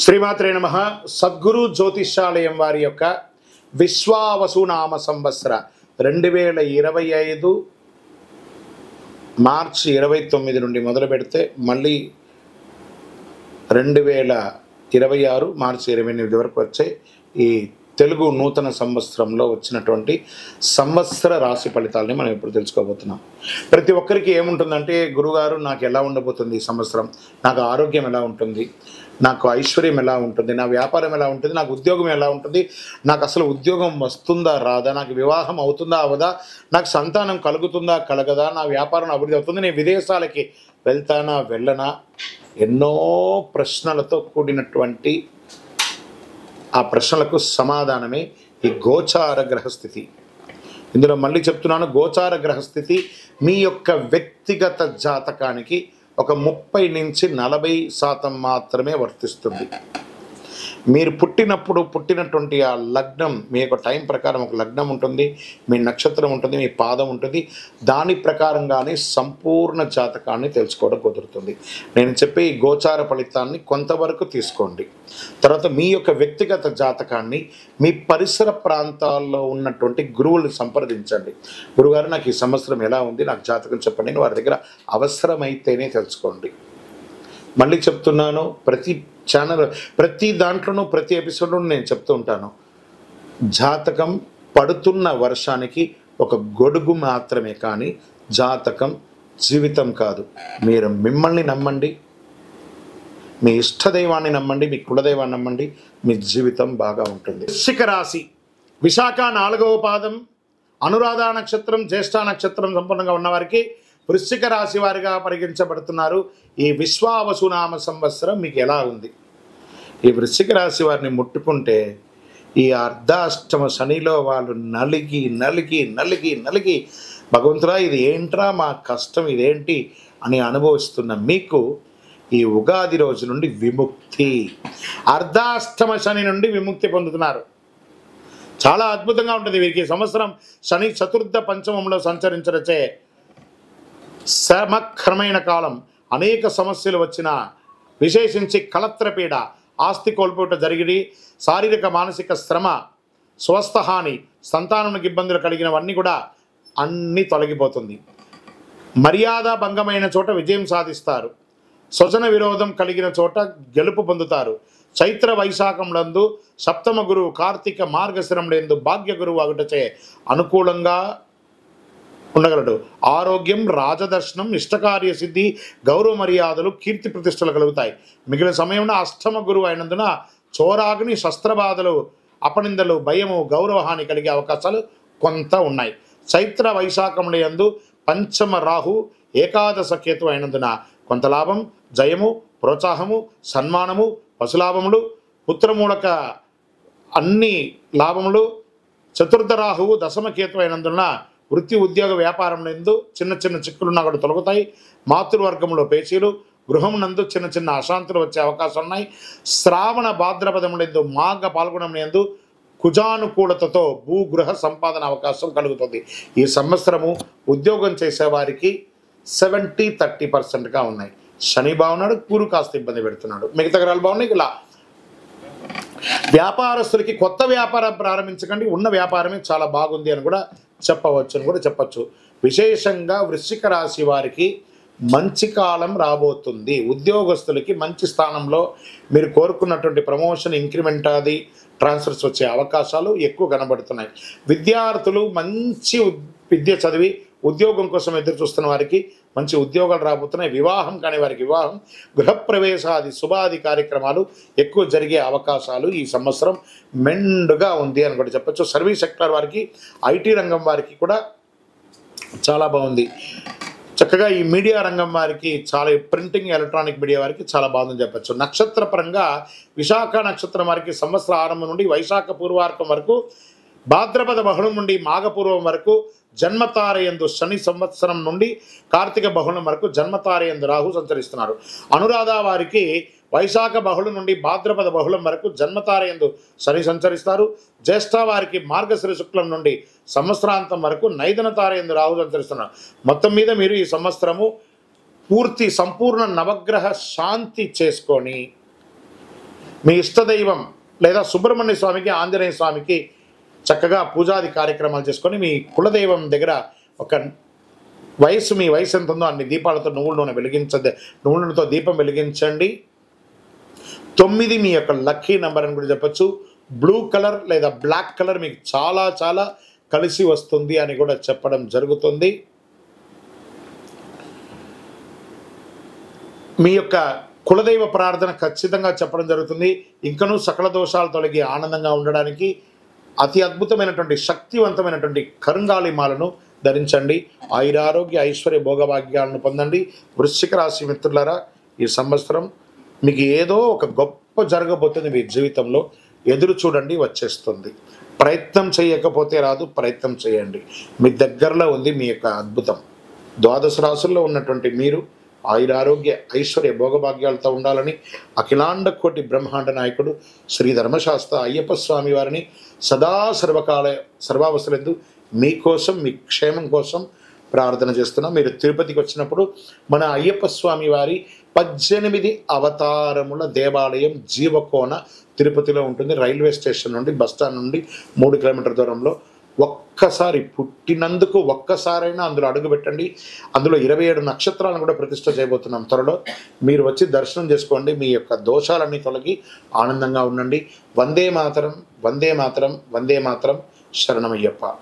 శ్రీమాత్రే నమః. సద్గురు జ్యోతిష్యాలయం వారి యొక్క విశ్వావసునామ సంవత్సర 2025 మార్చి 29 నుండి మొదలు పెడితే మళ్ళీ 2026 మార్చి 28 వరకు వచ్చే ఈ తెలుగు నూతన సంవత్సరంలో వచ్చినటువంటి సంవత్సర రాశి ఫలితాలని మనం ఇప్పుడు తెలుసుకోబోతున్నాం. ప్రతి ఒక్కరికి ఏముంటుందంటే, గురుగారు నాకు ఎలా ఉండబోతుంది ఈ సంవత్సరం, నాకు ఆరోగ్యం ఎలా ఉంటుంది, నాకు ఐశ్వర్యం ఎలా ఉంటుంది, నా వ్యాపారం ఎలా ఉంటుంది, నాకు ఉద్యోగం ఎలా ఉంటుంది, నాకు అసలు ఉద్యోగం వస్తుందా రాదా, నాకు వివాహం అవుతుందా అవదా, నాకు సంతానం కలుగుతుందా కలగదా, నా వ్యాపారం అభివృద్ధి అవుతుంది, నేను విదేశాలకి వెళ్తానా వెళ్ళనా, ఎన్నో ప్రశ్నలతో కూడినటువంటి ఆ ప్రశ్నలకు సమాధానమే ఈ గోచార గ్రహస్థితి. ఇందులో మళ్ళీ చెప్తున్నాను, గోచార గ్రహస్థితి మీ యొక్క వ్యక్తిగత జాతకానికి ఒక 30 నుంచి 40% మాత్రమే వర్తిస్తుంది. మీరు పుట్టినటువంటి ఆ లగ్నం, మీ యొక్క టైం ప్రకారం ఒక లగ్నం ఉంటుంది, మీ నక్షత్రం ఉంటుంది, మీ పాదం ఉంటుంది, దాని ప్రకారంగానే సంపూర్ణ జాతకాన్ని తెలుసుకోవడం కుదురుతుంది. నేను చెప్పే ఈ గోచార ఫలితాన్ని కొంతవరకు తీసుకోండి. తర్వాత మీ యొక్క వ్యక్తిగత జాతకాన్ని మీ పరిసర ప్రాంతాల్లో ఉన్నటువంటి గురువులను సంప్రదించండి. గురుగారు నాకు ఈ సంవత్సరం ఎలా ఉంది, నాకు జాతకం చెప్పండి, వారి దగ్గర అవసరమైతేనే తెలుసుకోండి. మళ్ళీ చెప్తున్నాను, ప్రతి ఛానల్, ప్రతి దాంట్లోనూ, ప్రతి ఎపిసోడ్లోనూ నేను చెప్తూ ఉంటాను, జాతకం పడుతున్న వర్షానికి ఒక గొడుగు మాత్రమే, కానీ జాతకం జీవితం కాదు. మీరు మిమ్మల్ని నమ్మండి, మీ ఇష్టదైవాన్ని నమ్మండి, మీ కులదైవాన్ని నమ్మండి, మీ జీవితం బాగా ఉంటుంది. వృశ్చిక రాశి, విశాఖ 4వ పాదం, అనురాధ నక్షత్రం, జ్యేష్ఠ నక్షత్రం సంపూర్ణంగా ఉన్నవారికి వృశ్చిక రాశి వారిగా పరిగణించబడుతున్నారు. ఈ విశ్వావసునామ సంవత్సరం మీకు ఎలా ఉంది? ఈ వృశ్చిక రాశి వారిని ముట్టుకుంటే ఈ అర్ధాష్టమ శనిలో వాళ్ళు నలిగి నలిగి నలిగి నలిగి భగవంతుడా ఇది ఏంట్రా మా కష్టం ఇదేంటి అని అనుభవిస్తున్న మీకు ఈ ఉగాది రోజు నుండి విముక్తి, అర్ధాష్టమ శని నుండి విముక్తి పొందుతున్నారు. చాలా అద్భుతంగా ఉంటుంది వీరికి. సంవత్సరం శని చతుర్థ పంచమంలో సంచరించరచే సమక్రమైన కాలం. అనేక సమస్యలు వచ్చిన, విశేషించి కలత్రపీడ, ఆస్తి కోల్పోవటం జరిగి, శారీరక మానసిక శ్రమ, స్వస్థహాని, సంతానానికి ఇబ్బందులు కలిగినవన్నీ కూడా అన్నీ తొలగిపోతుంది. మర్యాద భంగమైన చోట విజయం సాధిస్తారు. స్వజన విరోధం కలిగిన చోట గెలుపు పొందుతారు. చైత్ర వైశాఖంలందు సప్తమ గురువు, కార్తీక మార్గశిరంలందు భాగ్య గురువు అగుటచే అనుకూలంగా ఉండగలడు. ఆరోగ్యం, రాజదర్శనం, ఇష్టకార్య సిద్ధి, గౌరవ మర్యాదలు, కీర్తి ప్రతిష్టలు కలుగుతాయి. మిగిలిన సమయంలో అష్టమ గురువు అయినందున చోరాగ్ని, శస్త్రబాధలు, అపనిందలు, భయము, గౌరవహాని కలిగే అవకాశాలు కొంత ఉన్నాయి. చైత్ర వైశాఖములందు పంచమ రాహు, ఏకాదశ కేతు అయినందున కొంత లాభం, జయము, ప్రోత్సాహము, సన్మానము, పశులాభములు, పుత్రమూలక అన్ని లాభములు. చతుర్థ రాహువు దశమ కేతు అయినందున వృత్తి, ఉద్యోగ, వ్యాపారం నందు చిన్న చిన్న చిక్కులున్నా కూడా తొలగుతాయి. మాతృవర్గంలో పేచీలు, గృహం నందు చిన్న చిన్న అశాంతులు వచ్చే అవకాశం ఉన్నాయి. శ్రావణ భాద్రపదములందు, మాఘ పాల్గొనములందు కుజానుకూలతతో భూగృహ సంపాదన అవకాశం కలుగుతుంది. ఈ సంవత్సరము ఉద్యోగం చేసేవారికి 70-30%గా ఉన్నాయి. శని బాగున్నాడు, గురు కాస్త ఇబ్బంది పెడుతున్నాడు, మిగతా గ్రహాలు బాగున్నాయి. ఇలా వ్యాపారస్తులకి కొత్త వ్యాపారం ప్రారంభించకండి, ఉన్న వ్యాపారమే చాలా బాగుంది అని కూడా చెప్పచ్చు. విశేషంగా వృశ్చిక రాశి వారికి మంచి కాలం రాబోతుంది. ఉద్యోగస్తులకి మంచి స్థానంలో మీరు కోరుకున్నటువంటి ప్రమోషన్, ఇంక్రిమెంట్, అది ట్రాన్స్ఫర్స్ వచ్చే అవకాశాలు ఎక్కువ కనబడుతున్నాయి. విద్యార్థులు మంచి విద్య చదివి ఉద్యోగం కోసం ఎదురు చూస్తున్న వారికి మంచి ఉద్యోగాలు రాబోతున్నాయి. వివాహం కాని వారికి వివాహం, గృహప్రవేశాది శుభాది కార్యక్రమాలు ఎక్కువ జరిగే అవకాశాలు ఈ సంవత్సరం మెండుగా ఉంది అని కూడా చెప్పచ్చు. సర్వీస్ సెక్టర్ వారికి, ఐటీ రంగం వారికి కూడా చాలా బాగుంది. చక్కగా ఈ మీడియా రంగం వారికి, చాలా ప్రింటింగ్, ఎలక్ట్రానిక్ మీడియా వారికి చాలా బాగుందని చెప్పచ్చు. నక్షత్ర పరంగా విశాఖ నక్షత్రం వారికి సంవత్సర ఆరంభం నుండి వైశాఖ పూర్వార్కం వరకు, భాద్రపద బహుళం నుండి మాఘపూర్వం వరకు జన్మతారయందు శని, సంవత్సరం నుండి కార్తీక బహుళం వరకు జన్మతారయందు రాహు సంచరిస్తున్నారు. అనురాధ వారికి వైశాఖ బహుళం నుండి భాద్రపద బహుళం వరకు జన్మతారయందు శని సంచరిస్తారు. జ్యేష్ఠ వారికి మార్గశిర శుక్లం నుండి సంవత్సరాంతం వరకు నైదన తారయందు రాహు సంచరిస్తున్నారు. మొత్తం మీద మీరు ఈ సంవత్సరము పూర్తి సంపూర్ణ నవగ్రహ శాంతి చేసుకొని మీ ఇష్టదైవం లేదా సుబ్రహ్మణ్య స్వామికి, ఆంజనేయ స్వామికి చక్కగా పూజాది కార్యక్రమాలు చేసుకొని మీ కులదైవం దగ్గర ఒక మీ వయసు ఎంత ఉందో అన్ని దీపాలతో నువ్వుల నూనెతో దీపం వెలిగించండి. 9 మీ యొక్క లక్కీ నెంబర్ అని కూడా చెప్పచ్చు. బ్లూ కలర్ లేదా బ్లాక్ కలర్ మీకు చాలా చాలా కలిసి వస్తుంది అని కూడా చెప్పడం జరుగుతుంది. మీ యొక్క కులదైవ ప్రార్థన ఖచ్చితంగా చెప్పడం జరుగుతుంది. ఇంకనూ సకల దోషాలు తొలగి ఆనందంగా ఉండడానికి అతి అద్భుతమైనటువంటి శక్తివంతమైనటువంటి కరుంగాలి మాలను ధరించండి. ఆయురారోగ్య ఐశ్వర్య భోగభాగ్యాలను పొందండి. వృశ్చిక రాశి మిత్రులారా, ఈ సంవత్సరం మీకు ఏదో ఒక గొప్ప జరగబోతుంది. మీ జీవితంలో ఎదురు చూడండి, వచ్చేస్తుంది. ప్రయత్నం చేయకపోతే రాదు, ప్రయత్నం చేయండి. మీ దగ్గరలో ఉంది మీ యొక్క అద్భుతం. 12 రాశుల్లో ఉన్నటువంటి మీరు ఆయురారోగ్య ఐశ్వర్య భోగభాగ్యాలతో ఉండాలని అఖిలాండ కోటి బ్రహ్మాండ నాయకుడు శ్రీ ధర్మశాస్త్ర అయ్యప్ప స్వామి వారిని సదా సర్వావస్థలందు మీకోసం, మీ క్షేమం కోసం ప్రార్థన చేస్తున్నాం. మీరు తిరుపతికి వచ్చినప్పుడు మన అయ్యప్ప స్వామి వారి 18 అవతారముల దేవాలయం జీవకోన తిరుపతిలో ఉంటుంది. రైల్వే స్టేషన్ నుండి, బస్టాండ్ నుండి 3 కిలోమీటర్ల దూరంలో. ఒక్కసారి పుట్టినందుకు ఒక్కసారైనా అందులో అడుగుపెట్టండి. అందులో 27 నక్షత్రాలను కూడా ప్రతిష్ఠ చేయబోతున్నాం త్వరలో. మీరు వచ్చి దర్శనం చేసుకోండి. మీ యొక్క దోషాలన్నీ తొలగి ఆనందంగా ఉండండి. వందే మాతరం, వందే మాతరం, వందే మాతరం. శరణమయ్యప్ప.